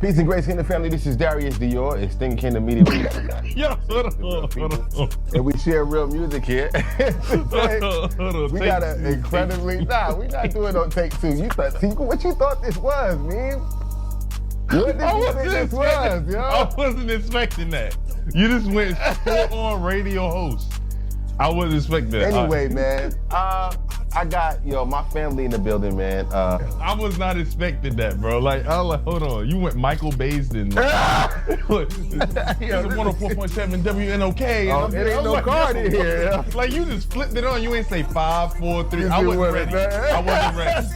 Peace and grace in the family. This is Darius Dior. It's Thinking Kingdom Media. Yo, hold on. And we share real music here. Today, Hold on. we got an incredibly... Nah, we not doing no take two. What you thought this was, man? What did you think this was, yo? I wasn't expecting that. You just went full on radio host. I wasn't expecting that. Anyway, man, I got, my family in the building, man. I was not expecting that, bro. Like, I was like, hold on. You went Michael Baisden. It's 104.7 WNOK. Oh, it ain't no card in here. Yeah. Like, you just flipped it on. You ain't say 5, 4, 3. I wasn't ready. I wasn't ready.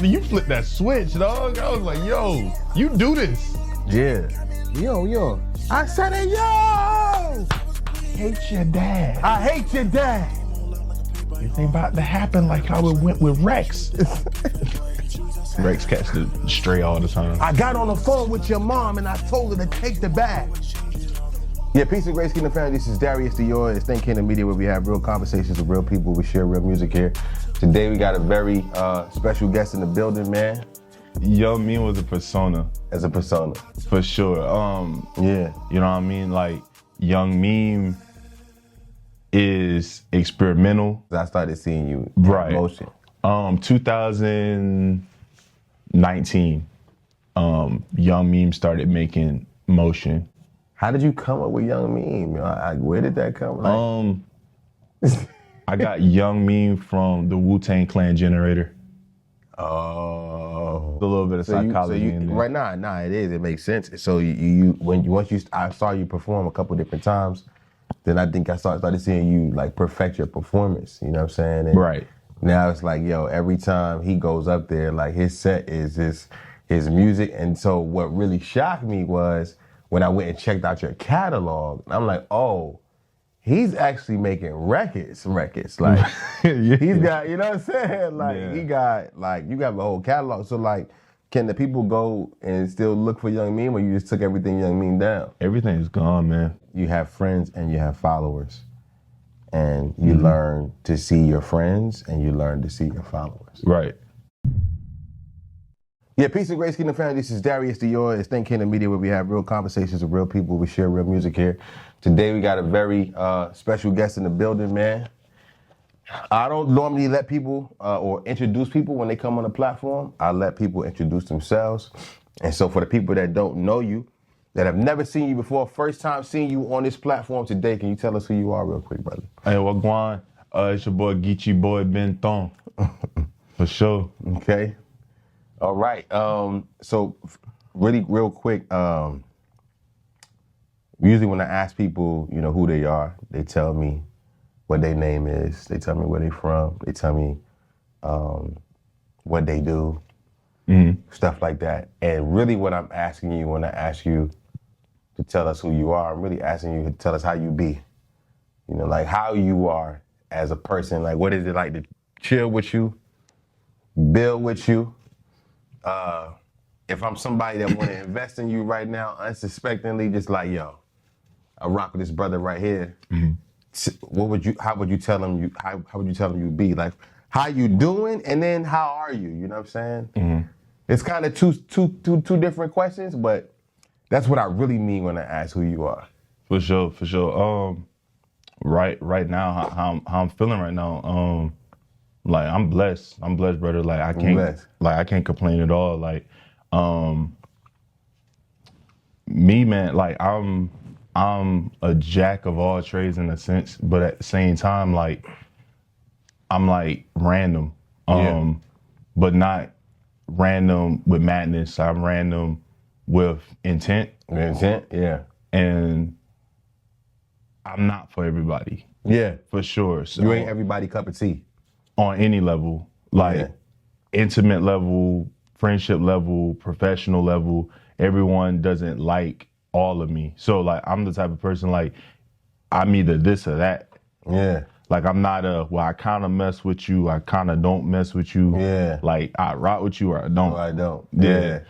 You flipped that switch, dog. I was like, yo, you do this. Yeah. Yo. I said it, yo! Hate your dad. I hate your dad. It ain't about to happen like how it went with Rex. Rex catch the stray all the time. I got on the phone with your mom and I told her to take the bag. Yeah, peace and grace, Kingdom family. This is Darius Dior. It's Think Kingdom Media, where we have real conversations with real people. We share real music here. Today we got a very special guest in the building, man. Young Meme was a persona. As a persona. For sure. Yeah. You know what I mean? Like, Young Meme is experimental. I started seeing you right. in motion. 2019, Young Meme started making motion. How did you come up with Young Meme? Where did that come from? I got Young Meme from the Wu-Tang Clan generator. Oh. A little bit of psychology in there. Right now, it is. It makes sense. So I saw you perform a couple different times. Then I think I started seeing you like perfect your performance, you know what I'm saying? And right. Now it's like, every time he goes up there, like his set is his music. And so what really shocked me was when I went and checked out your catalog, I'm like, oh, he's actually making records. Like yeah. He's got, you know what I'm saying? Like yeah. He got, like, you got the whole catalog. So like, can the people go and still look for Young Meme, or you just took everything Young Meme down? Everything's gone, man. You have friends and you have followers. And you learn to see your friends and you learn to see your followers. Right. Yeah, peace and grace, Kingdom family. This is Darius Dior. It's Think Kingdom Media, where we have real conversations with real people. We share real music here. Today we got a very special guest in the building, man. I don't normally let people or introduce people when they come on the platform. I let people introduce themselves. And so for the people that don't know you, that have never seen you before, first time seeing you on this platform today, can you tell us who you are real quick, brother? Hey, Wagwan. It's your boy Geechee Boy Benton. For sure. Okay. All right. So really real quick, usually when I ask people, who they are, they tell me what their name is. They tell me where they're from. They tell me what they do, stuff like that. And really what I'm asking you when I ask you to tell us who you are, I'm really asking you to tell us how you be. Like how you are as a person. Like what is it like to chill with you, build with you? If I'm somebody that want to invest in you right now, unsuspectingly, just like, I rock with this brother right here. How would you tell him you be? Like, how you doing, and then how are you? You know what I'm saying? It's kind of two different questions, but that's what I really mean when I ask who you are. For sure. Right now, how I'm feeling right now, like I'm blessed, brother. Like I can't complain at all. Like, me, man, like I'm a jack of all trades in a sense, but at the same time, like I'm like random, but not random with madness. I'm random with intent. Yeah. And I'm not for everybody. Yeah. For sure. So, you ain't everybody cup of tea. On any level, like intimate level, friendship level, professional level, everyone doesn't like all of me. So like I'm the type of person like I'm either this or that. Yeah. Like I'm not I kind of mess with you, I kind of don't mess with you. Yeah. Like I rock with you or I don't. Or I don't. Yeah.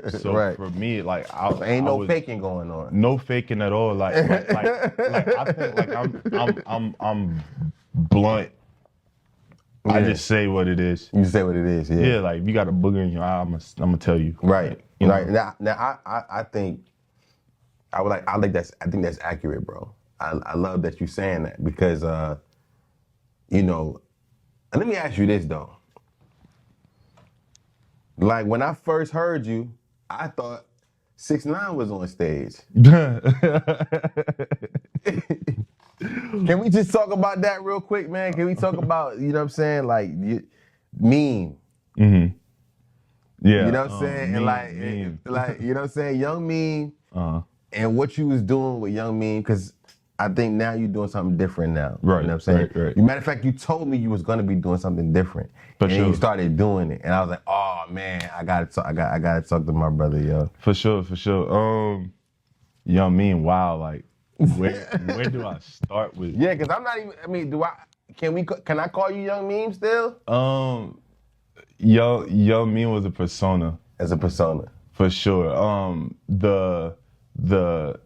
So right. For me, like ain't no faking going on. No faking at all. Like I think like I'm blunt. Yeah. I just say what it is. You say what it is, yeah. Yeah, like if you got a booger in your eye, I'm gonna tell you. Right. You know? Right now, I think I think that's accurate, bro. I love that you saying that because you know, and let me ask you this though. Like when I first heard you, I thought 6ix9ine was on stage. Can we just talk about that real quick, man? Can we talk about, you know what I'm saying, like meme? Mm-hmm. Yeah. You know what I'm saying? And like, you know what I'm saying? Young Meme and what you was doing with Young Meme, because I think now you're doing something different now. Right. You know what I'm saying? Right. Matter of fact, you told me you was gonna be doing something different. And then you started doing it. And I was like, oh man, I gotta talk to my brother, yo. For sure. Young Meme, wow, like where do I start with? Yeah, because I'm not even, I mean, can I call you Young Meme still? Young Meme was a persona. As a persona. For sure. The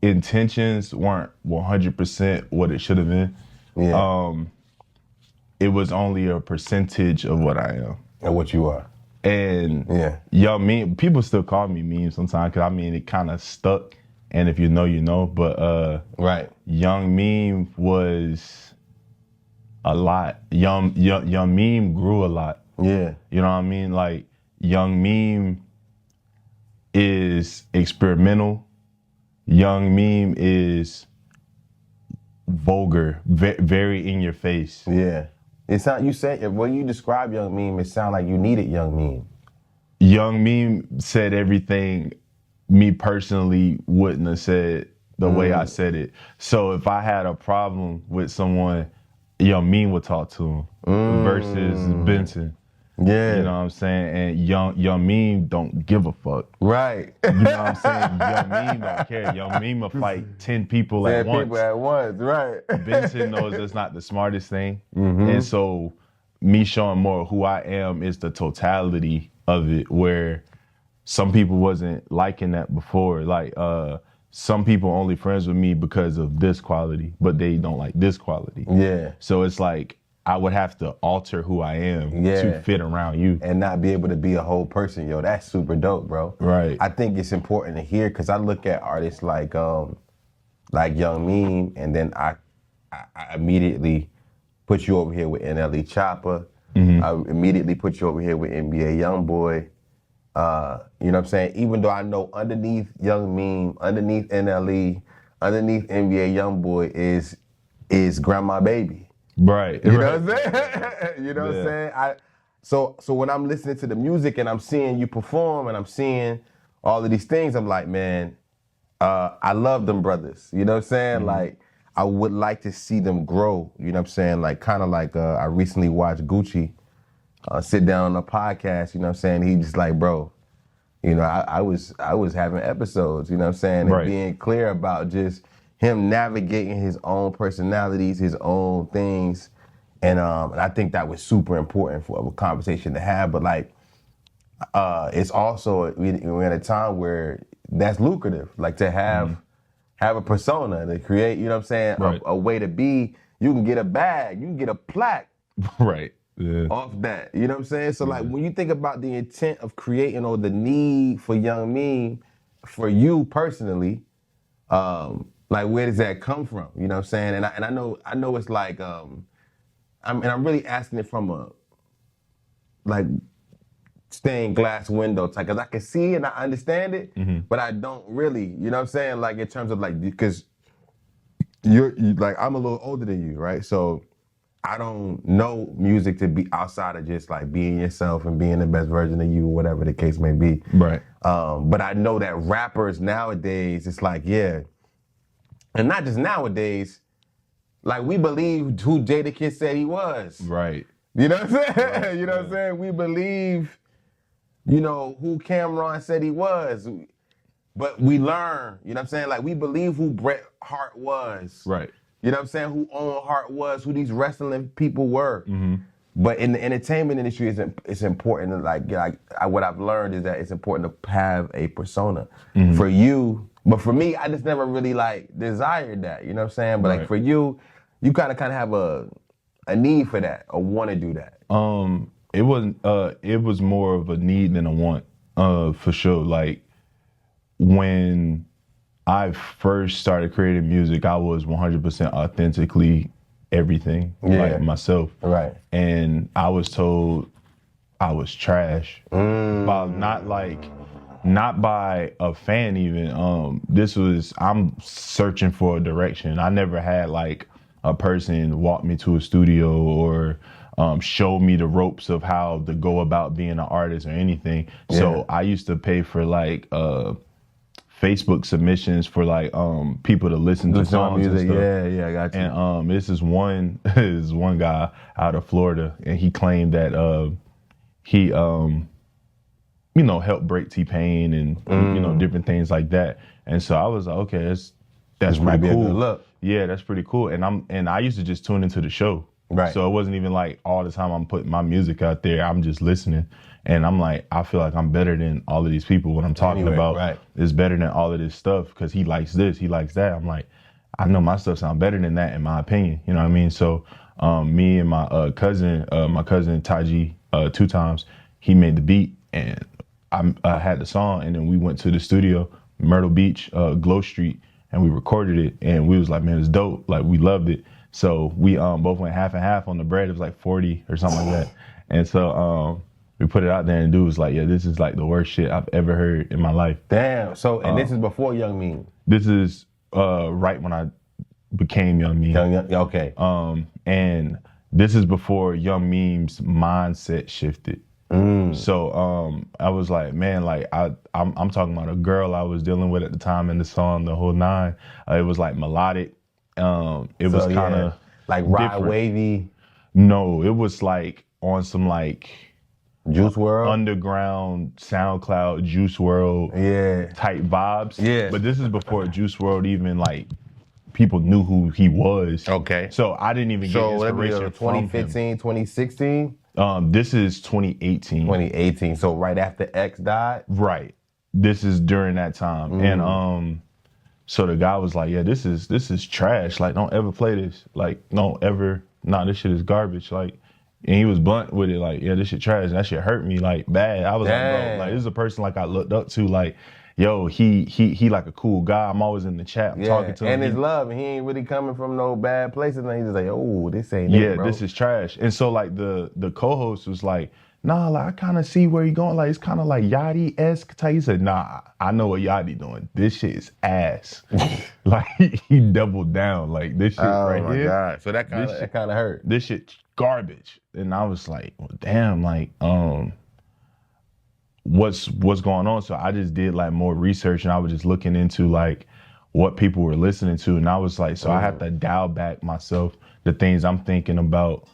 intentions weren't 100% what it should have been. Yeah. It was only a percentage of what I am. And what you are. And yeah, Young Meme, people still call me Meme sometimes because I mean it kind of stuck. And if you know, you know. But right, Young Meme was a lot. Young Meme grew a lot. Yeah, you know what I mean. Like Young Meme is experimental. Young Meme is vulgar, very in your face. Yeah. It's not, you said, when you describe Young Meme, it sounded like you needed Young Meme. Young Meme said everything me personally wouldn't have said the way I said it. So if I had a problem with someone, Young Meme would talk to him versus Benton. Yeah. You know what I'm saying? And Young Meme don't give a fuck. Right. You know what I'm saying? Young Meme don't care. Young Meme will fight 10 people at once. 10 people at once, right. Benton knows that's not the smartest thing. And so me showing more who I am is the totality of it, where some people wasn't liking that before. Like some people only friends with me because of this quality, but they don't like this quality. Yeah. So it's like I would have to alter who I am to fit around you. And not be able to be a whole person. Yo, that's super dope, bro. Right. I think it's important to hear, because I look at artists like Young Meme, and then I immediately put you over here with NLE Chopper. I immediately put you over here with NBA Youngboy. You know what I'm saying? Even though I know underneath Young Meme, underneath NLE, underneath NBA Youngboy is Grandma Baby. Right. You know what I'm saying? You know what I'm saying? So when I'm listening to the music and I'm seeing you perform and I'm seeing all of these things, I'm like, man, I love them brothers. You know what I'm saying? Like, I would like to see them grow. You know what I'm saying? Like, kind of like I recently watched Gucci sit down on a podcast. You know what I'm saying? He just like, bro, you know, I was having episodes. You know what I'm saying? And being clear about just him navigating his own personalities, his own things. And I think that was super important for a conversation to have. But like, it's also, we're at a time where that's lucrative. Like to have a persona, to create, you know what I'm saying, a way to be. You can get a bag, you can get a plaque. Right. Yeah. Off that, you know what I'm saying? So like, when you think about the intent of creating or the need for Young Meme, for you personally, like where does that come from? You know what I'm saying? And I know it's like, I'm really asking it from a like stained glass window type, because I can see it and I understand it, but I don't really, you know what I'm saying? Like in terms of like, because you're like, I'm a little older than you, right? So I don't know music to be outside of just like being yourself and being the best version of you, whatever the case may be. Right. But I know that rappers nowadays, it's like, yeah, and not just nowadays, like we believe who Jadakiss said he was. Right. You know what I'm saying? Right. You know what I'm saying? We believe, you know, who Cameron said he was. But we learn, you know what I'm saying? Like we believe who Bret Hart was. Right. You know what I'm saying? Who Owen Hart was, who these wrestling people were. But in the entertainment industry, it's important to like what I've learned is that it's important to have a persona. For you, but for me, I just never really like desired that. You know what I'm saying? But like for you, you kind of have a need for that or want to do that. It was more of a need than a want. For sure. Like when I first started creating music, I was 100% authentically everything, like myself. Right. And I was told I was trash. By not by a fan even. I'm searching for a direction. I never had like a person walk me to a studio or show me the ropes of how to go about being an artist or anything. Yeah. So I used to pay for like Facebook submissions for like people to listen to songs and stuff. Yeah, I got you. And this is one guy out of Florida, and he claimed that he helped break T-Pain and different things like that. And so I was like, okay, that's pretty cool. Look. Yeah, that's pretty cool. And I used to just tune into the show. Right. So it wasn't even like all the time I'm putting my music out there. I'm just listening. And I'm like, I feel like I'm better than all of these people. What I'm talking about is better than all of this stuff because he likes this, he likes that. I'm like, I know my stuff sounds better than that in my opinion. You know what I mean? So me and my cousin Taji, 2 times, he made the beat and I had the song, and then we went to the studio, Myrtle Beach, Glow Street, and we recorded it. And we was like, man, it's dope. Like, we loved it. So we both went half and half on the bread. It was like 40 or something like that. And so we put it out there, and dude was like, yeah, this is like the worst shit I've ever heard in my life. Damn. So, and this is before Young Meme? This is right when I became Young Meme. Okay. And this is before Young Meme's mindset shifted. So I was like, man, like I'm talking about a girl I was dealing with at the time in the song, the whole 9. It was like melodic. It was kind of like Ride Wavy. No, it was like on some like Juice WRLD, underground SoundCloud, Juice WRLD, type vibes. Yeah. But this is before Juice WRLD even like people knew who he was. Okay. So I didn't even get inspiration from 2015, 2016. This is 2018. 2018. So right after X died? Right. This is during that time. And so the guy was like, yeah, this is trash. Like, don't ever play this. Like, don't ever, this shit is garbage. Like, and he was blunt with it, like, yeah, this shit trash. That shit hurt me like bad. I was like, bro, like, this is a person like I looked up to, like, yo, he like a cool guy. I'm always in the chat. I'm talking to him. And his love. He ain't really coming from no bad places. And he's just like, oh, this ain't it, bro. This is trash. And so like the co-host was like, nah, like I kind of see where you're going. Like it's kind of like Yachty-esque type. He said, nah, I know what Yachty doing. This shit is ass. Like he doubled down. Like this shit right here. Oh my God. So that kind of hurt. This shit's garbage. And I was like, well, damn, like what's going on? So I just did like more research, and I was just looking into like what people were listening to, and I was like, so I have to dial back myself, the things I'm thinking about,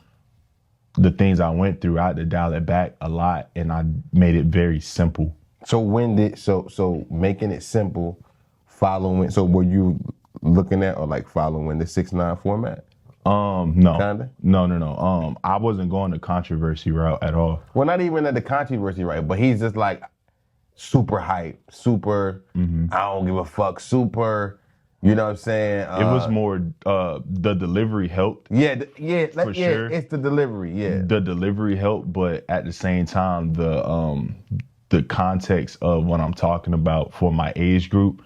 the things I went through. I had to dial it back a lot, and I made it very simple. So so making it simple, following. So were you looking at or like following the 6ix9ine format? No. Kinda? No. I wasn't going the controversy route at all. Well, not even at the controversy route, but he's just like super hype, super, I don't give a fuck, super, you know what I'm saying? It was more, the delivery helped. For sure. It's the delivery, The delivery helped, but at the same time, the context of what I'm talking about for my age group,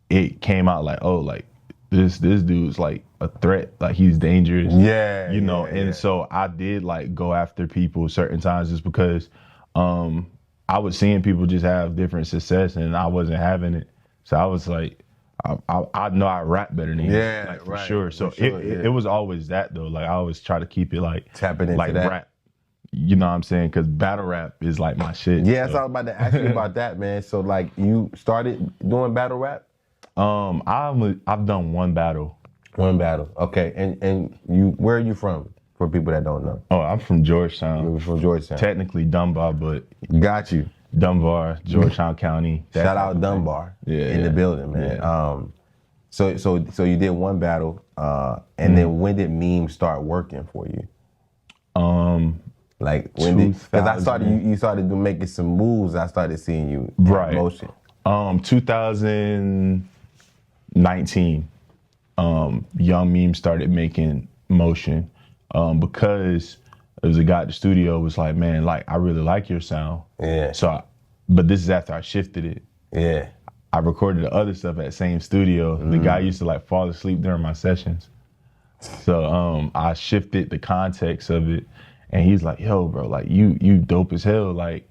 it came out like, oh, like, this dude's like a threat, like he's dangerous. And so I did like go after people certain times just because I was seeing people just have different success and I wasn't having it. So I was like, I know I rap better than you, like for sure. So it was always that though. Like I always try to keep it like tapping into like that. Rap. You know what I'm saying? Because battle rap is like my shit. Yeah, so I was about to ask you about that, man. So like you started doing battle rap? I've done one battle. One battle. Okay. And you, where are you from? For people that don't know. Oh, I'm from Georgetown. You're from Georgetown. Technically Dunbar, but got you. Dunbar, Georgetown County. Shout out Dunbar in the building, man. Yeah. So you did one battle, and then when did Meme start working for you? Like when did? Because I started you started making some moves. I started seeing you in motion. 2019, Young Meme started making motion because there was a guy at the studio was like, man, like I really like your sound. Yeah. So but this is after I shifted it. Yeah. I recorded the other stuff at the same studio. The guy used to like fall asleep during my sessions. So I shifted the context of it, and he's like, yo, bro, like you dope as hell. Like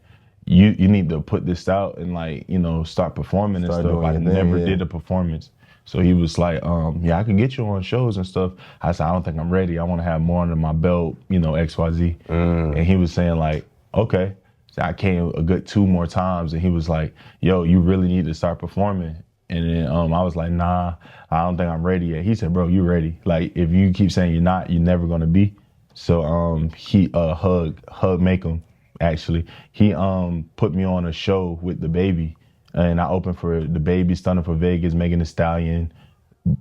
you need to put this out and like, you know, start performing and stuff. I never did a performance. So he was like, yeah, I can get you on shows and stuff. I said, I don't think I'm ready. I want to have more under my belt, you know, XYZ. And he was saying like, okay. So I came a good 2 more times, and he was like, yo, you really need to start performing. And then I was like, nah, I don't think I'm ready yet. He said, bro, you ready. Like, if you keep saying you're not, you're never gonna be. So he Hug Makem, actually. He put me on a show with the baby, and I opened for the baby, Stunner for Vegas, Megan Thee Stallion,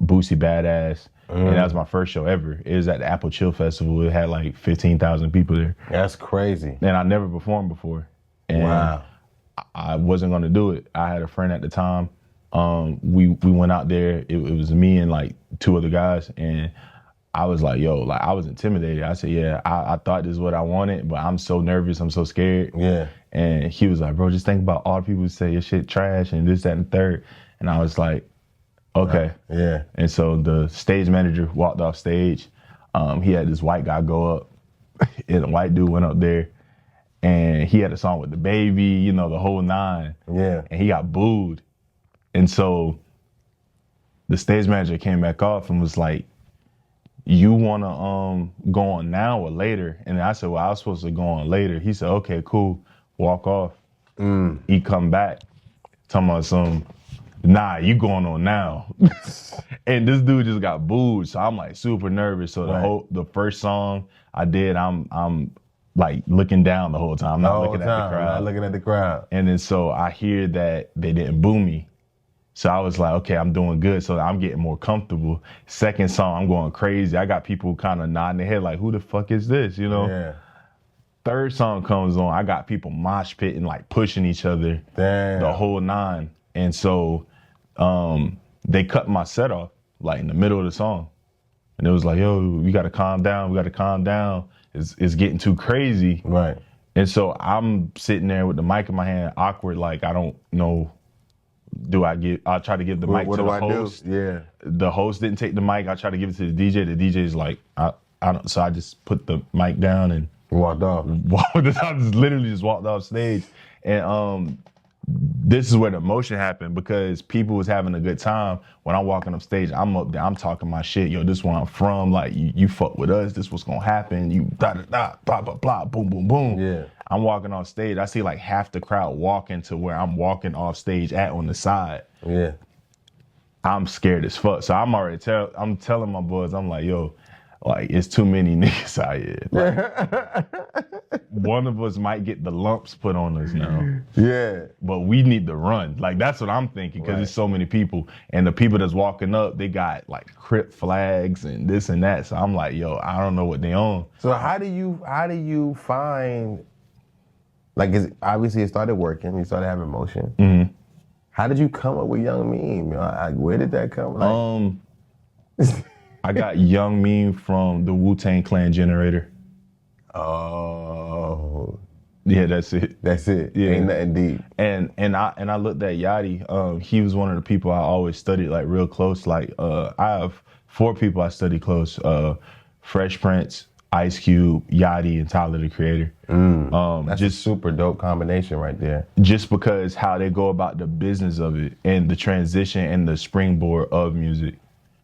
Boosie Badass. And that was my first show ever. It was at the Apple Chill Festival. It had like 15,000 people there. That's crazy. And I never performed before. And wow. I wasn't gonna do it. I had a friend at the time. We went out there. It was me and like 2 other guys, and I was like, yo, like I was intimidated. I said, yeah, I thought this is what I wanted, but I'm so nervous, I'm so scared. Yeah. And he was like, bro, just think about all the people who say your shit trash and this, that, and the third. And I was like, okay. Yeah. And so the stage manager walked off stage. He had this white guy go up, and a white dude went up there, and he had a song with the baby, you know, the whole 9. Yeah. And he got booed. And so the stage manager came back off and was like, you want to go on now or later? And I said, well, I was supposed to go on later. He said, okay, cool, walk off. He come back, talking about some, nah, you going on now. And this dude just got booed, so I'm like super nervous. So the first song I did, I'm like looking down the whole time. I'm not looking at the crowd. Not looking at the crowd. And then so I hear that they didn't boo me. So I was like, okay, I'm doing good. So I'm getting more comfortable. Second song, I'm going crazy. I got people kind of nodding their head like, who the fuck is this, you know? Yeah. Third song comes on, I got people mosh pitting, like pushing each other. Damn. The whole 9. And so they cut my set off, like in the middle of the song. And it was like, yo, we gotta calm down, we gotta calm down. It's getting too crazy. Right. And so I'm sitting there with the mic in my hand, awkward, like I don't know. I'll try to give the mic to the host. Yeah. The host didn't take the mic. I tried to give it to the DJ. The DJ's like, I don't. So I just put the mic down and walked off. I just literally just walked off stage. And this is where the emotion happened, because people was having a good time. When I'm walking up stage, I'm up there, I'm talking my shit. Yo, this is where I'm from. Like, you fuck with us. This what's gonna happen. You da-da-da, blah, blah, blah, boom, boom, boom. Yeah. I'm walking off stage. I see like half the crowd walking to where I'm walking off stage at on the side. Yeah. I'm scared as fuck. So I'm already I'm telling my boys, I'm like, yo, like it's too many niggas out here. Like, one of us might get the lumps put on us now. Yeah. But we need to run. Like that's what I'm thinking, because there's so many people. And the people that's walking up, they got like Crip flags and this and that. So I'm like, yo, I don't know what they on. So how do you find, like, obviously it started working, you started having motion. Mm-hmm. How did you come up with Young Meme? Like, where did that come? Like, I got Young Meme from the Wu-Tang Clan generator. Oh. Yeah, that's it. That's it. Yeah. Ain't nothing deep. And I looked at Yachty. He was one of the people I always studied like real close. Like I have 4 people I study close. Fresh Prince, Ice Cube, Yachty, and Tyler the Creator. That's just a super dope combination right there. Just because how they go about the business of it and the transition and the springboard of music.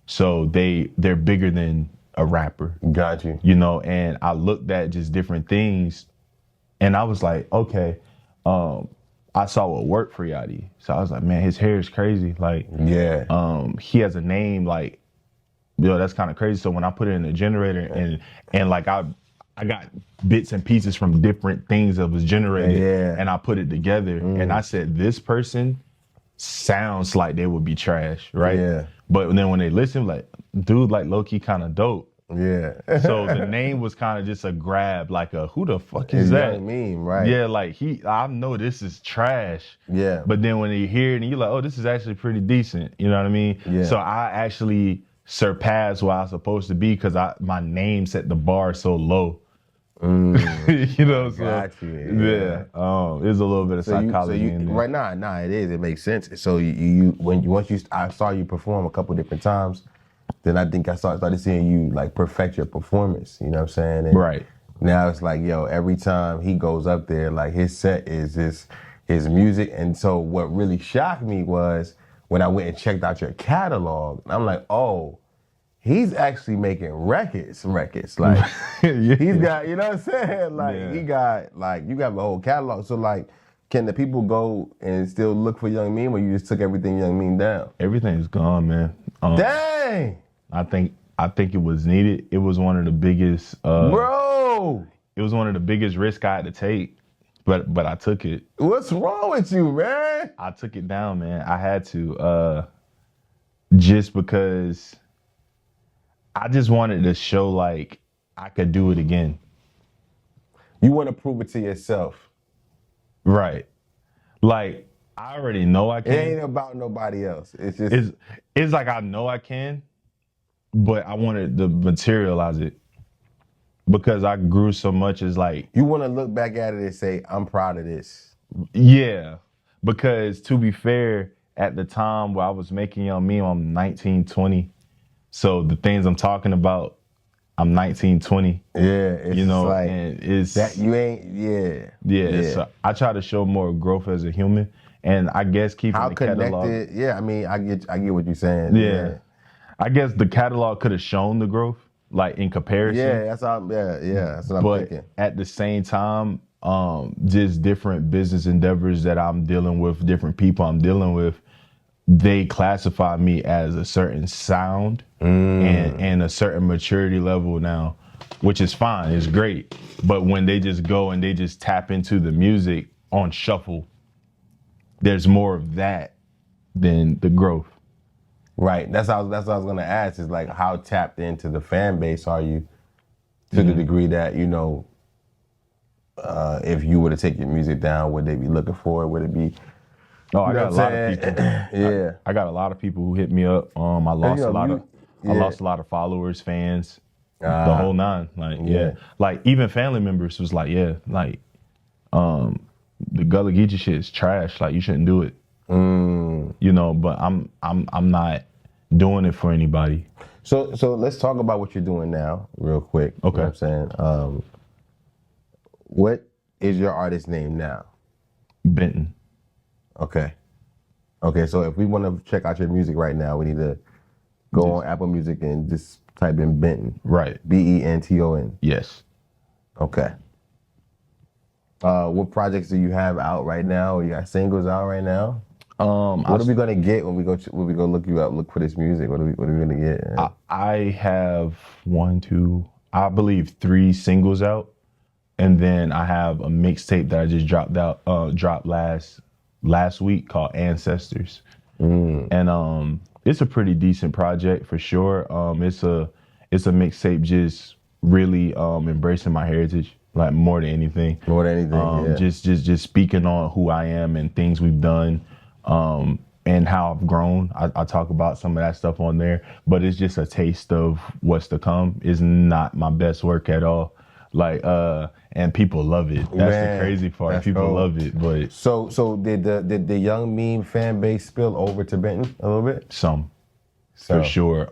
So they're bigger than a rapper. Got you. You know, and I looked at just different things and I was like, okay, I saw what worked for Yachty. So I was like, man, his hair is crazy. Like, yeah. He has a name like, yo, that's kind of crazy. So when I put it in the generator and like I got bits and pieces from different things that was generated and I put it together and I said, this person sounds like they would be trash, right? Yeah. But then when they listen, like, dude, like low-key kind of dope. Yeah. So the name was kind of just a grab, like who the fuck is that? Young Meme, right? Yeah, like I know this is trash. Yeah. But then when you hear it and you're like, oh, this is actually pretty decent. You know what I mean? Yeah. So I actually surpassed what I was supposed to be because my name set the bar so low. You know, so Got you. yeah, there's a little bit of psychology in there. Right now, nah, it is. It makes sense. So I saw you perform a couple different times, then I think I started seeing you like perfect your performance. You know what I'm saying? And Right. now it's like, yo, every time he goes up there, like his set is his music. And so what really shocked me was when I went and checked out your catalog, I'm like, oh, he's actually making records. Like Yeah. he's got, you know what I'm saying? Like Yeah. he got, like you got the whole catalog. So like, can the people go and still look for Young Mean, or you just took everything Young Mean down? Everything's gone, man. Dang, I think it was needed. It was one of the biggest, bro. It was one of the biggest risks I had to take, but I took it. What's wrong with you, man? I took it down, man. I had to, just because I just wanted to show like I could do it again. You want to prove it to yourself. Right. Like I already know I can. It ain't about nobody else. It's just It's like I know I can, but I wanted to materialize it because I grew so much. It's like, you want to look back at it and say, I'm proud of this. yeah, because to be fair, at the time where I was making Young Me, I'm 19, 20. So the things I'm talking about, I'm 19, 20. Yeah, it's You know, like and it's that you ain't. yeah. So I try to show more growth as a human, and I guess keeping How the connected? catalog. Yeah, I mean, I get what you're saying. Yeah. I guess the catalog could have shown the growth, like in comparison. Yeah, that's all. Yeah, that's what I'm But thinking. at the same time, just different business endeavors that I'm dealing with, different people I'm dealing with, they classify me as a certain sound and a certain maturity level now, which is fine. It's great. But when they just go and they just tap into the music on shuffle, there's more of that than the growth. Right. That's what I was gonna ask. Is like, how tapped into the fan base are you, to the degree that, you know, if you were to take your music down, would they be looking for it? Would it be? Oh, I You know got a what lot I'm of people. Yeah. I got a lot of people who hit me up. I lost know, a lot you- of yeah. I lost a lot of followers, fans, the whole nine. Like, yeah. Like even family members was like, yeah, like the Gullah Geechee shit is trash. Like you shouldn't do it. You know, but I'm not doing it for anybody. So let's talk about what you're doing now, real quick. Okay. You know what I'm saying? What is your artist name now? Benton. Okay. So if we want to check out your music right now, we need to go on Apple Music and just type in Benton. Right. Benton. Yes. Okay. What projects do you have out right now? Or you got singles out right now? What are we gonna get when we go look you up? Look for this music. What are we gonna get? I have I believe 3 singles out, and then I have a mixtape that I just dropped last week called Ancestors, and it's a pretty decent project for sure. It's a mixtape just really embracing my heritage, like more than anything. More than anything, yeah. Just speaking on who I am and things we've done. And how I've grown. I talk about some of that stuff on there, but it's just a taste of what's to come. It's not my best work at all. Like, and people love it. That's the crazy part. People cool. love it, but So did the Young Meme fan base spill over to Benton a little bit? some, for sure.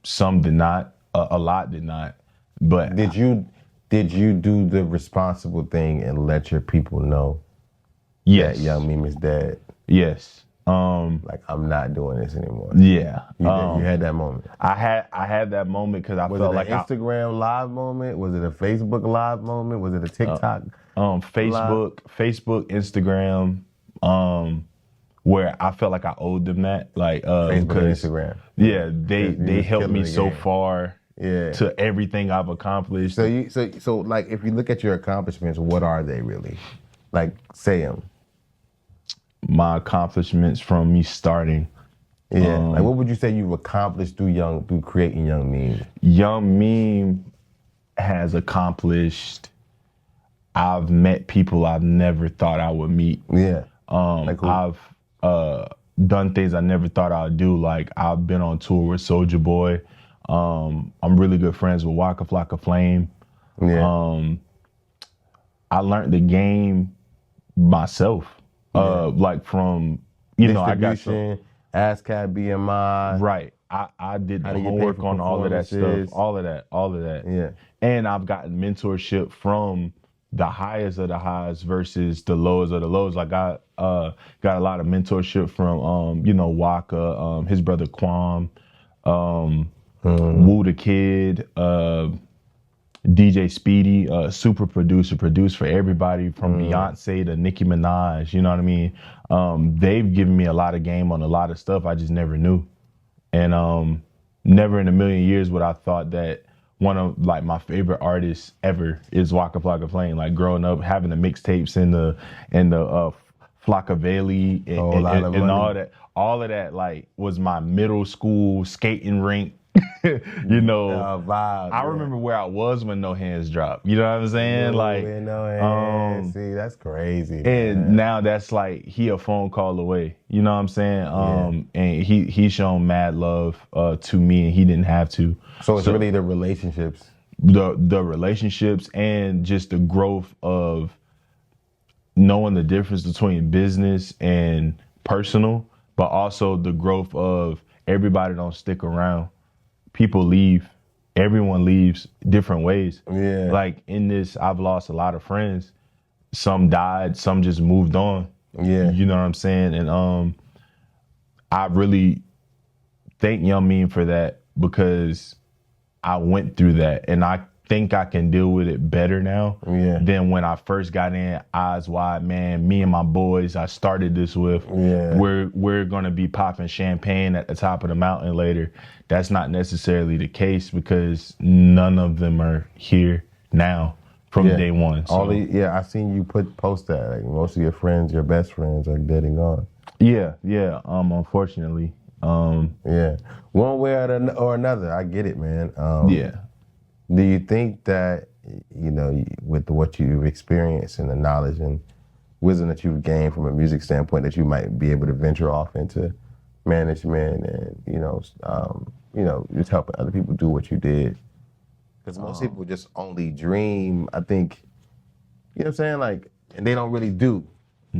Some did not. A lot did not. But Did you do the responsible thing and let your people know yes, that Young Meme is dead? yes. Like, I'm not doing this anymore. Yeah. You had that moment. I had that moment because I Was felt it like an Instagram live moment? Was it a Facebook live moment? Was it a TikTok? Facebook, Instagram, where I felt like I owed them that, like Facebook and because Instagram. yeah, they just helped killing me the so game. far Yeah. to everything I've accomplished. So like, if you look at your accomplishments, what are they really? Like, say them. My accomplishments from me starting. Yeah. Like, what would you say you've accomplished through creating Young Meme? Young Meme has accomplished. I've met people I've never thought I would meet. Yeah. Like who? I've done things I never thought I'd do. Like I've been on tour with Soulja Boy. I'm really good friends with Waka Flocka Flame. I learned the game myself. Like from, I got some, ASCAP, BMI. right. I did the homework on all of that stuff, all of that. Yeah. And I've gotten mentorship from the highest of the highs versus the lowest of the lows. Like I got a lot of mentorship from, Waka, his brother Kwam, Woo the Kid, DJ Speedy, super producer, produced for everybody from Beyonce to Nicki Minaj, you know what I mean? They've given me a lot of game on a lot of stuff I just never knew. And never in a million years would I thought that one of like my favorite artists ever is Waka Flocka Flame. Like growing up, having the mixtapes in the Flockavelli and all of that like was my middle school skating rink. Vibe. I remember where I was when No Hands dropped. You know what I'm saying? No Hands. See, that's crazy. And now that's like he a phone call away. You know what I'm saying? And he shown mad love to me, and he didn't have to. So it's really the relationships. The relationships and just the growth of knowing the difference between business and personal, but also the growth of everybody don't stick around. People leave. Everyone leaves different ways. Yeah. Like in this, I've lost a lot of friends. Some died, some just moved on. Yeah. You know what I'm saying? And I really thank Young Mean for that because I went through that and I think I can deal with it better now than when I first got in. Eyes wide, man. Me and my boys I started this with. Yeah. We're gonna be popping champagne at the top of the mountain later. That's not necessarily the case because none of them are here now from day one. So. I seen you post that. Like most of your friends, your best friends, are dead and gone. Yeah. Unfortunately. Yeah. One way or another, I get it, man. Do you think that, with what you've experienced and the knowledge and wisdom that you've gained from a music standpoint, that you might be able to venture off into management and, just helping other people do what you did? Because most people just only dream, I think, you know what I'm saying? Like, and they don't really do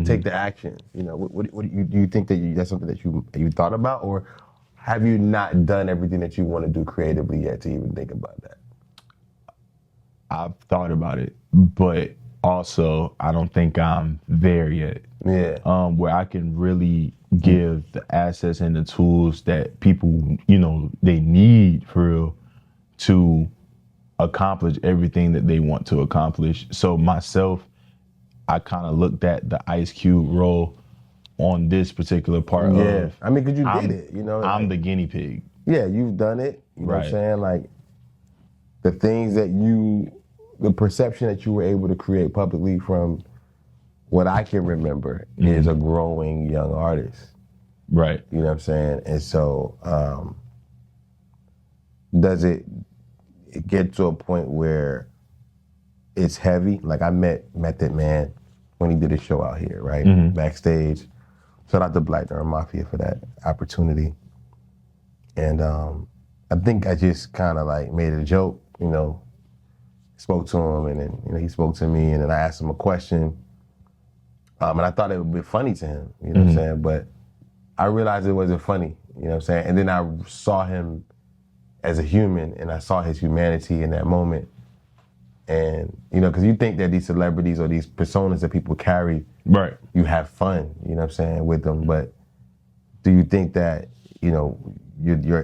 take the action. What do you think that's something that you thought about, or have you not done everything that you want to do creatively yet to even think about that? I've thought about it, but also I don't think I'm there yet. Yeah. Where I can really give the assets and the tools that people, they need for real to accomplish everything that they want to accomplish. So myself, I kind of looked at the Ice Cube role on this particular part of. I mean, because you did it, I'm the guinea pig. Yeah, you've done it. You know what I'm saying? Like, the things that the perception that you were able to create publicly from what I can remember is a growing young artist. Right. You know what I'm saying? And so, does it get to a point where it's heavy? Like I met that man when he did his show out here, right? Backstage. Shout out to Black Durham Mafia for that opportunity. And I think I just kind of like made a joke, spoke to him, and then he spoke to me, and then I asked him a question, and I thought it would be funny to him, you know what I'm saying? But I realized it wasn't funny, you know what I'm saying? And then I saw him as a human, and I saw his humanity in that moment. And because you think that these celebrities or these personas that people carry, right? You have fun, you know what I'm saying, with them. But do you think that your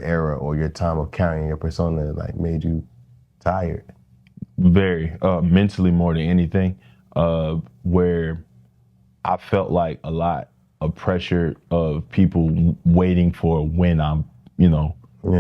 era or your time of carrying your persona like made you tired? Very mentally more than anything, where I felt like a lot of pressure of people waiting for when I'm,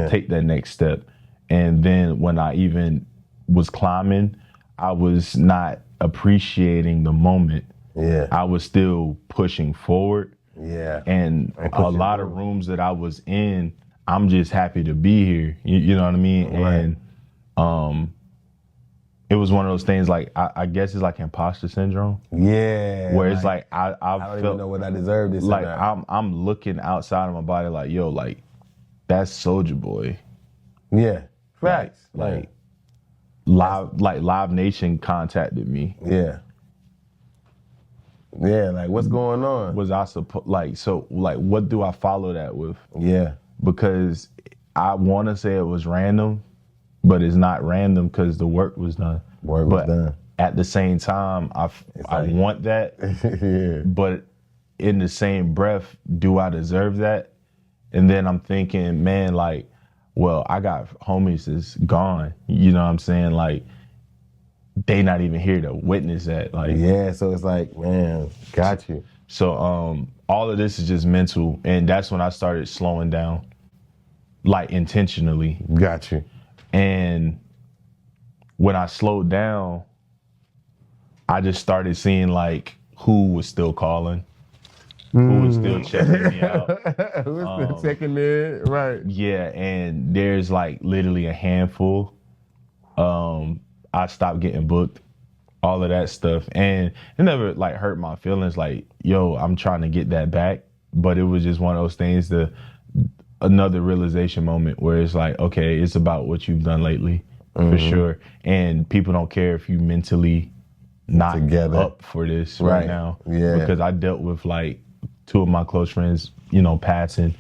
take that next step. And then when I even was climbing, I was not appreciating the moment. Yeah. I was still pushing forward. Yeah. And a lot of rooms that I was in, I'm just happy to be here. You know what I mean? Right. And it was one of those things like I guess it's like imposter syndrome. Yeah. Where it's like I don't even know what I deserve this. Like I'm looking outside of my body like, yo, like that's Soulja Boy. Yeah. Facts. Live Nation contacted me. Yeah. Yeah, like what's going on? Was I supposed what do I follow that with? Yeah. Because I want to say it was random, but it's not random because the work was done. Work was done. At the same time, I want that. Yeah. But in the same breath, do I deserve that? And then I'm thinking, man, like, well, I got homies that's gone. You know what I'm saying? Like, they not even here to witness that. Like, yeah, so it's like, man, got you. So all of this is just mental, and that's when I started slowing down, like intentionally. Got you. And when I slowed down, I just started seeing like who was still calling, who was still checking me out. Who was still checking in, right. Yeah, and there's like literally a handful. I stopped getting booked, all of that stuff. And it never like hurt my feelings like, yo, I'm trying to get that back. But it was just one of those things, another realization moment where it's like, okay, it's about what you've done lately, for sure. And people don't care if you mentally not together up for this right now. Yeah. Because I dealt with like 2 of my close friends, you know, passing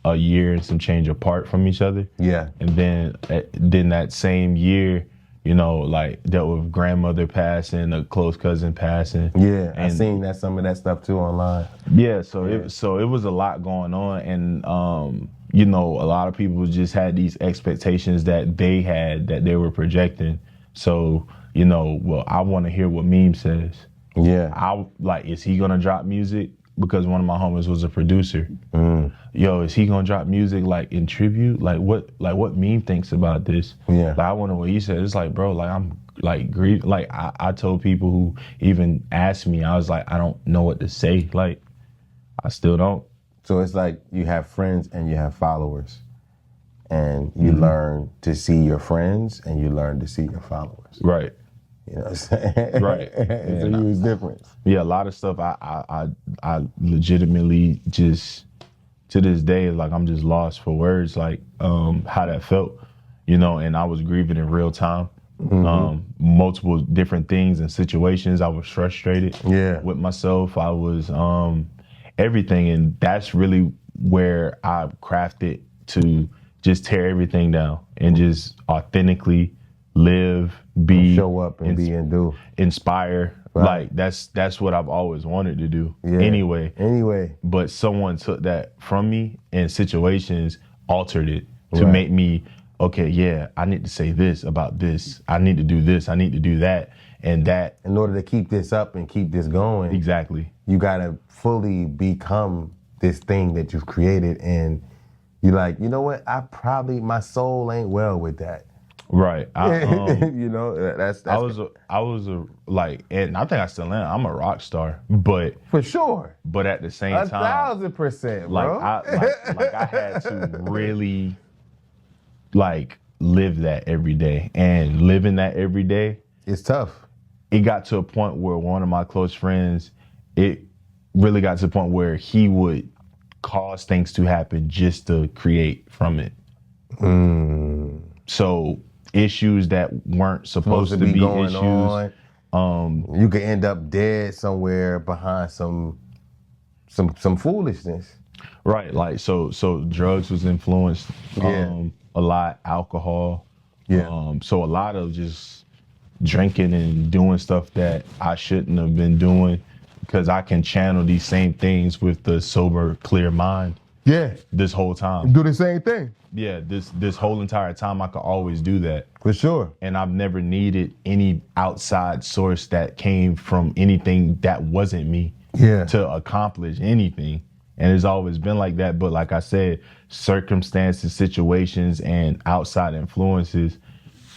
a year and some change apart from each other. Yeah. And then that same year, you know, like dealt with grandmother passing, a close cousin passing. Yeah, and I seen some of that stuff too online. Yeah, so it was a lot going on, and you know, a lot of people just had these expectations that they were projecting. So, you know, well, I want to hear what Meme says. Yeah. Is he gonna drop music? Because one of my homies was a producer. Yo, is he gonna drop music like in tribute? Like what Meme thinks about this? Yeah. Like I wonder what he said. It's like, bro, like I'm like grieve. Like I told people who even asked me, I was like, I don't know what to say. Like I still don't. So it's like you have friends and you have followers, and you learn to see your friends and you learn to see your followers. Right. You know what I'm saying? Right. It's a huge difference. Yeah, a lot of stuff I legitimately just to this day, like I'm just lost for words, like how that felt, you know, and I was grieving in real time. Multiple different things and situations. I was frustrated with myself. I was everything, and that's really where I crafted to just tear everything down and just authentically live, be, show up and be and do, inspire. Right. Like that's what I've always wanted to do. Yeah. Anyway, but someone took that from me, and situations altered it to make me, okay, yeah, I need to say this about this. I need to do this. I need to do that. And that, in order to keep this up and keep this going, exactly, you gotta fully become this thing that you've created. And you're like, you know what? My soul ain't well with that. Right. You know, that's I was and I think I still am. I'm a rock star, but for sure. But at the same time, 1,000%, bro. Like I had to really like live that every day, and living that every day, it's tough. It got to a point where one of my close friends, it really got to the point where he would cause things to happen just to create from it. So issues that weren't supposed to be going issues. On. You could end up dead somewhere behind some foolishness. Right, like so drugs was influenced a lot, alcohol. Yeah. So a lot of just drinking and doing stuff that I shouldn't have been doing, because I can channel these same things with the sober, clear mind. Yeah. This whole time. Do the same thing. Yeah, this whole entire time I could always do that. For sure. And I've never needed any outside source that came from anything that wasn't me to accomplish anything. And it's always been like that. But like I said, circumstances, situations, and outside influences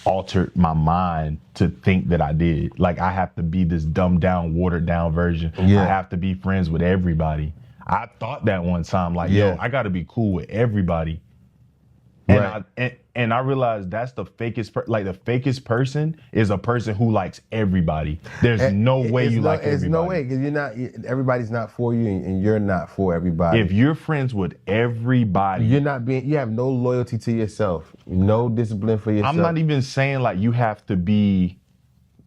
altered my mind to think that I did. Like I have to be this dumbed down, watered down version. I have to be friends with everybody. I thought that one time, like, yo, I got to be cool with everybody. And I realized that's the fakest. Like the fakest person is a person who likes everybody. There's no way you like everybody. There's no way because everybody's not for you, and you're not for everybody. If you're friends with everybody, you have no loyalty to yourself, no discipline for yourself. I'm not even saying like you have to be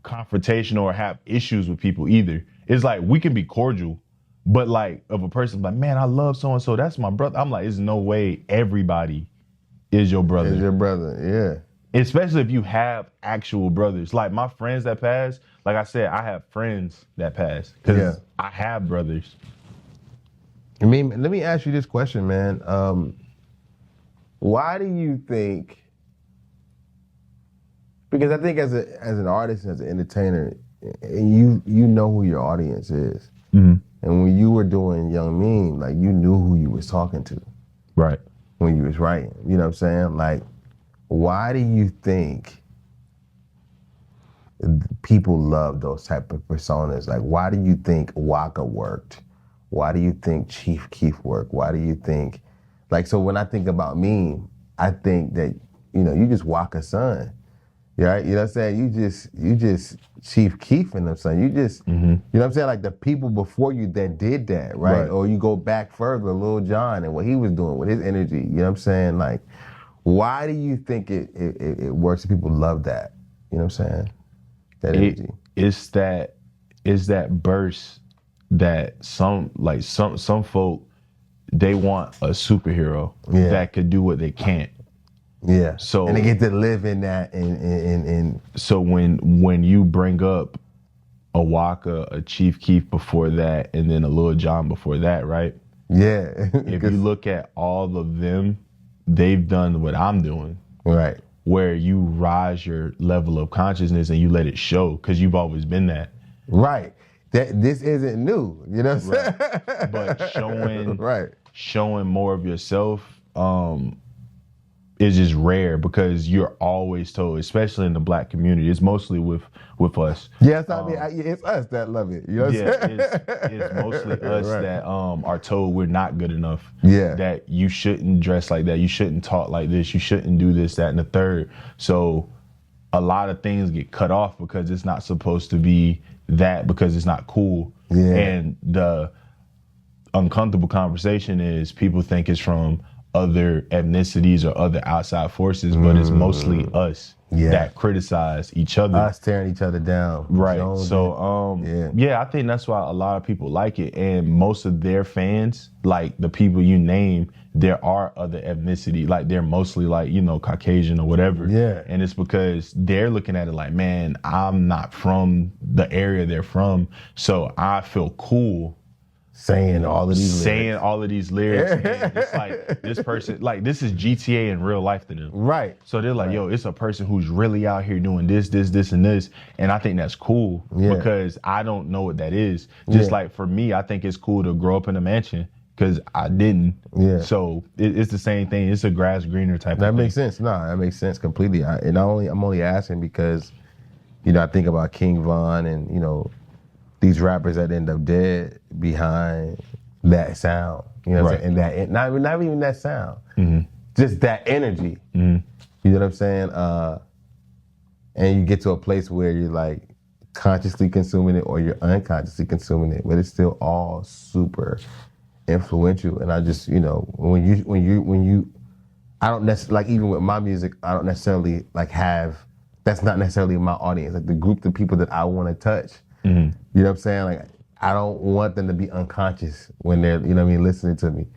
confrontational or have issues with people either. It's like we can be cordial, but like if a person's like, man, I love so and so, that's my brother. I'm like, there's no way everybody is your brother. Is your brother, yeah. Especially if you have actual brothers. Like my friends that passed, like I said, I have friends that passed because I have brothers. I mean, let me ask you this question, man. Why do you think? Because I think as an artist, as an entertainer, and you know who your audience is. Mm-hmm. And when you were doing Young Mean, like you knew who you was talking to. Right. When you was writing. You know what I'm saying? Like, why do you think people love those type of personas? Like, why do you think Waka worked? Why do you think Chief Keef worked? Why do you think, like, so when I think about Mean, I think that, you just Waka's son. Right? You know what I'm saying? You just Chief Keef and them, son. You just, you know what I'm saying? Like the people before you that did that, right? Or you go back further, Lil Jon and what he was doing with his energy. You know what I'm saying? Like, why do you think it works? People love that. You know what I'm saying? That energy. It's that burst that some folk, they want a superhero that could do what they can't. Yeah. So and they get to live in that and so when you bring up a Waka, a Chief Keef before that, and then a Lil Jon before that, right? Yeah. If you look at all of them, they've done what I'm doing. Right. Where you rise your level of consciousness and you let it show because you've always been that. Right. This isn't new. You know what I'm saying? But showing more of yourself, is just rare because you're always told, especially in the Black community, it's mostly with us. Yes, it's us that love it. You know what I'm saying? It's mostly us that are told we're not good enough. Yeah. That you shouldn't dress like that, you shouldn't talk like this, you shouldn't do this, that, and the third. So a lot of things get cut off because it's not supposed to be that, because it's not cool. Yeah. And the uncomfortable conversation is people think it's from other ethnicities or other outside forces, but it's mostly us that criticize each other. Us tearing each other down. Right. So, I think that's why a lot of people like it. And most of their fans, like the people you name, there are other ethnicity. Like they're mostly like, Caucasian or whatever. Yeah. And it's because they're looking at it like, man, I'm not from the area they're from, so I feel cool saying all of these lyrics. And it's like this person, like this is GTA in real life to them. Right. So they're like, yo, it's a person who's really out here doing this, and this. And I think that's cool because I don't know what that is. Just like for me, I think it's cool to grow up in a mansion because I didn't. Yeah. So it's the same thing. It's a grass greener type of thing. That makes sense. No, that makes sense completely. I'm only asking because, I think about King Von and, these rappers that end up dead behind that sound, what I'm saying? And that not even that sound, just that energy. You know what I'm saying? And you get to a place where you're like consciously consuming it or you're unconsciously consuming it, but it's still all super influential. And I just, when you, I don't necessarily, like even with my music, I don't necessarily like that's not necessarily my audience. Like the group, the people that I want to touch. You know what I'm saying? Like, I don't want them to be unconscious when they're, listening to me.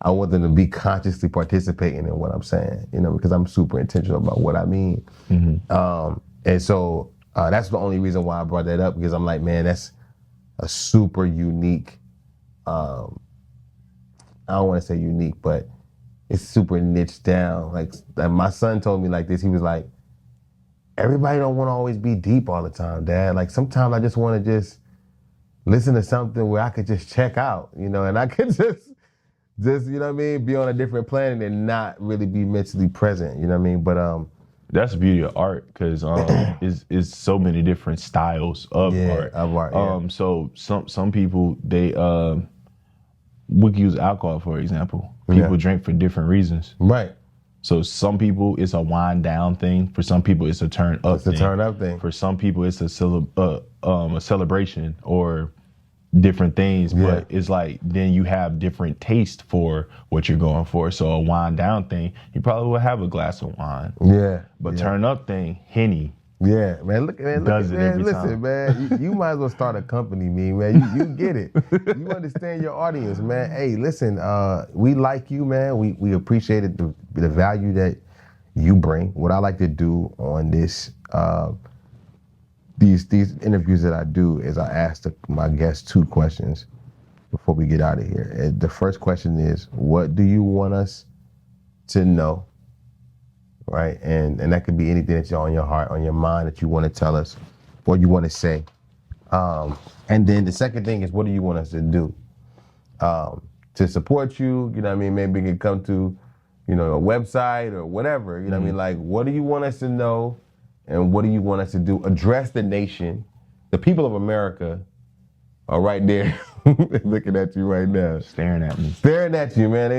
I want them to be consciously participating in what I'm saying, because I'm super intentional about what I mean. And so that's the only reason why I brought that up, because I'm like, man, that's a super unique, I don't want to say unique, but it's super niched down. Like my son told me like this, he was like, everybody don't want to always be deep all the time, Dad. Like sometimes I just want to just listen to something where I could just check out, and I could just, be on a different planet and not really be mentally present, you know what I mean? But that's the beauty of art, because it's so many different styles of art. So some people, they we could use alcohol for example. People drink for different reasons. Right. So some people it's a wind down thing. For some people it's a turn up. It's a turn up thing. For some people it's a celebration or different things. Yeah. But it's like then you have different taste for what you're going for. So a wind down thing, you probably will have a glass of wine. Yeah. But turn up thing, Henny. Yeah, man. Does it every listen, time. man. You might as well start a company, man. You get it. You understand your audience, man. Hey, listen. We like you, man. We appreciate it, the value that you bring. What I like to do on this, these interviews that I do is I ask my guests 2 questions before we get out of here. And the first question is, what do you want us to know? Right, and that could be anything that's on your heart, on your mind that you want to tell us, or you want to say. And then the second thing is, what do you want us to do to support you? You know what I mean? Maybe we can come to, a website or whatever. You know what I mean? Like, what do you want us to know, and what do you want us to do? Address the nation, the people of America are right there looking at you right now. Staring at me. Staring at you, man.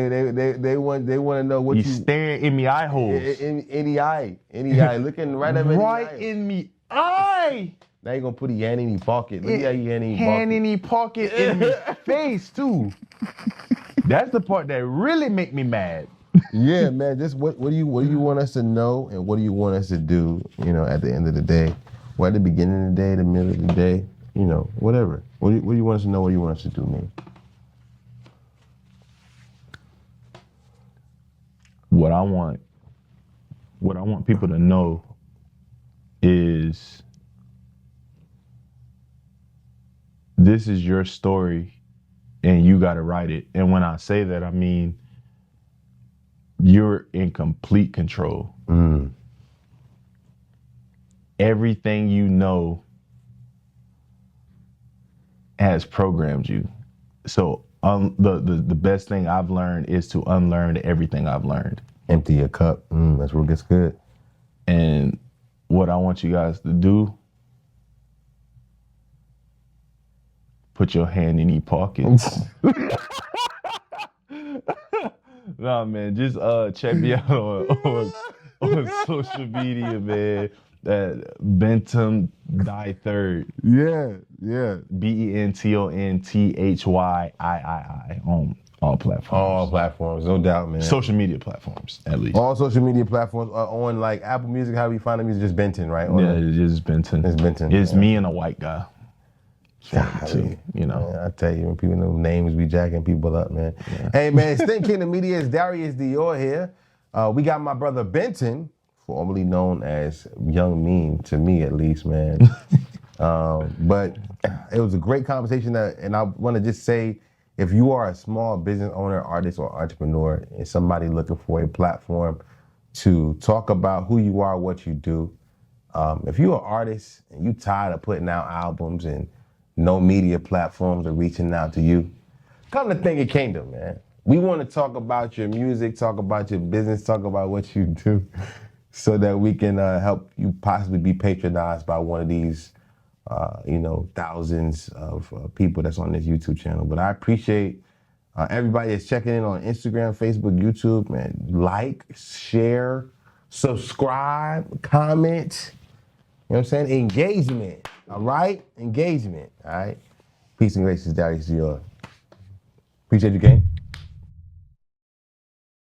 They want to know what He's staring in me eye holes. In the eye. Looking right at me. Right in me eye. Now you gonna put a hand in your pocket. Look at your hand in your Hand in your pocket in my face too. That's the part that really make me mad. Yeah, man. Just what do you want us to know, and what do you want us to do? At the end of the day, or at the beginning of the day, the middle of the day. Whatever. What do you want us to know? What do you want us to do, man? What I want people to know is this is your story and you got to write it. And when I say that, I mean you're in complete control. Everything you know has programmed you. So the best thing I've learned is to unlearn everything I've learned. Empty your cup. That's where it gets good. And what I want you guys to do, put your hand in your pockets. Nah, man, just check me out on social media, man. Benton Die Third. Yeah. BentonThyiii on all platforms. All platforms, no doubt, man. Social media platforms, at least. All social media platforms are on, like Apple Music. How we find the music? Just Benton, right? It's just Benton. It's Benton. It's me and a white guy. Man, I tell you, when people know names, we jacking people up, man. Yeah. Hey, man, Stink Kingdom Media is Darius Dior here. We got my brother Benton, formerly known as Young Mean, to me at least, man. But it was a great conversation, and I want to just say, if you are a small business owner, artist, or entrepreneur, and somebody looking for a platform to talk about who you are, what you do, if you're an artist and you tired of putting out albums and no media platforms are reaching out to you, come to Think Kingdom, man. We want to talk about your music, talk about your business, talk about what you do, so that we can help you possibly be patronized by one of these, thousands of people that's on this YouTube channel. But I appreciate everybody that's checking in on Instagram, Facebook, YouTube, man. Like, share, subscribe, comment. You know what I'm saying? Engagement. All right? Engagement. All right? Peace and grace is Darius Dior. Appreciate you, King.